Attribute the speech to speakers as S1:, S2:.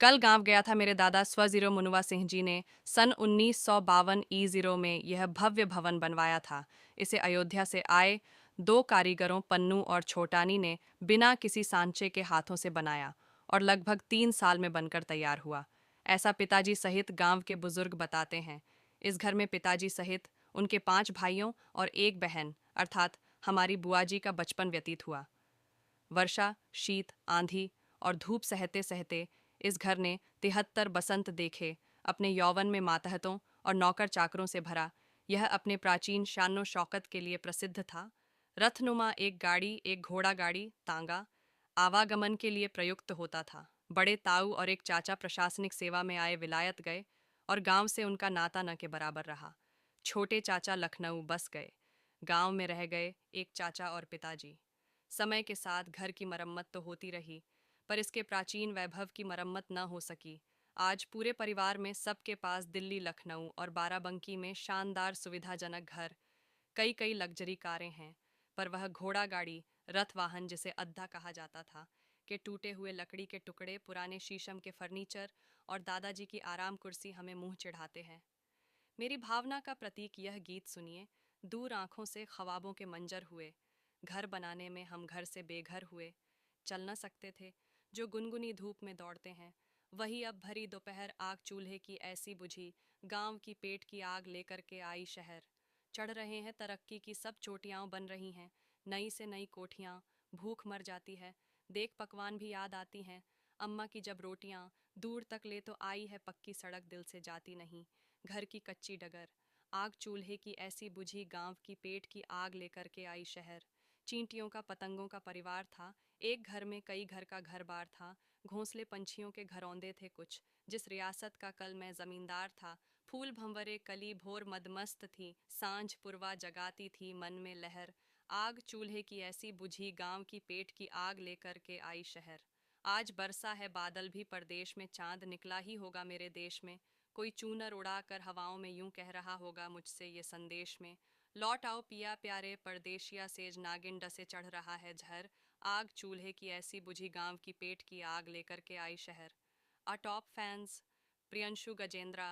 S1: कल गांव गया था मेरे दादा स्वजीरो मुनुआ सिंह जी ने सन 1952 ई 0 में यह भव्य भवन बनवाया था। इसे अयोध्या से आए दो कारीगरों पन्नू और छोटानी ने बिना किसी सांचे के हाथों से बनाया और लगभग 3 साल में बनकर तैयार हुआ। ऐसा पिताजी सहित गांव के बुजुर्ग बताते हैं। इस घर में पिताजी सहित उनके 5 भाइयों और एक बहन अर्थात हमारी बुआ जी का बचपन व्यतीत हुआ। वर्षा, शीत, आंधी और धूप सहते सहते इस घर ने 73 बसंत देखे। अपने यौवन में मातहतों और नौकर चाकरों से भरा, यह अपने प्राचीन शानो शौकत के लिए प्रसिद्ध था। रथनुमा एक गाड़ी, एक घोड़ा गाड़ी तांगा आवागमन के लिए प्रयुक्त होता था। बड़े ताऊ और एक चाचा प्रशासनिक सेवा में आए विलायत गए और गांव से उनका नाता न के बराबर रहा। छोटे चाचा लखनऊ बस गए। गांव में रह गए एक चाचा और पिताजी। समय के साथ घर की मरम्मत तो होती रही, पर इसके प्राचीन वैभव की मरम्मत न हो सकी। आज पूरे परिवार में सबके पास दिल्ली, लखनऊ और बाराबंकी में शानदार सुविधाजनक घर, कई कई लग्जरी कारें हैं, पर वह घोड़ा गाड़ी, रथ वाहन जिसे अद्धा कहा जाता था, के टूटे हुए लकड़ी के टुकड़े, पुराने शीशम के फर्नीचर और दादाजी की आराम कुर्सी हमें मुंह चिढ़ाते हैं। मेरी भावना का प्रतीक यह गीत सुनिए। दूर आंखों से ख्वाबों के मंजर हुए, घर बनाने में हम घर से बेघर हुए। चल न सकते थे, जो गुनगुनी धूप में दौड़ते हैं, वही अब भरी दोपहर आग चूल्हे की ऐसी बुझी, गांव की पेट की आग लेकर के आई शहर। चढ़ रहे हैं तरक्की की सब चोटियां बन रही हैं, नई से नई कोठियां। भूख मर जाती है, देख पकवान भी याद आती हैं। अम्मा की जब रोटियां दूर तक ले तो आई है पक्की सड़क, दिल से जाती नहीं। घर की कच्ची डगर, आग चूल्हे की ऐसी बुझी, गांव की पेट की आग लेकर के आई शहर। चींटियों का पतंगों का परिवार था, एक घर में कई घर का घर बार था। घोंसले पंछियों के घरौंदे थे कुछ, जिस रियासत का कल मैं जमींदार था। फूल भंवरे कली भोर मदमस्त थी, सांझ पुरवा जगाती थी मन में लहर। आग चूल्हे की ऐसी बुझी, गांव की पेट की आग लेकर के आई शहर। आज बरसा है बादल भी परदेश में, चांद निकला ही होगा मेरे देश में। कोई चूनर उड़ा कर हवाओं में यूं कह रहा होगा मुझसे ये संदेश में, लौट आओ पिया प्यारे परदेशिया, सेज नागिन डसे चढ़ रहा है झर। आग चूल्हे की ऐसी बुझी, गांव की पेट की आग लेकर के आई शहर। Our top fans, Priyanshu Gajendra,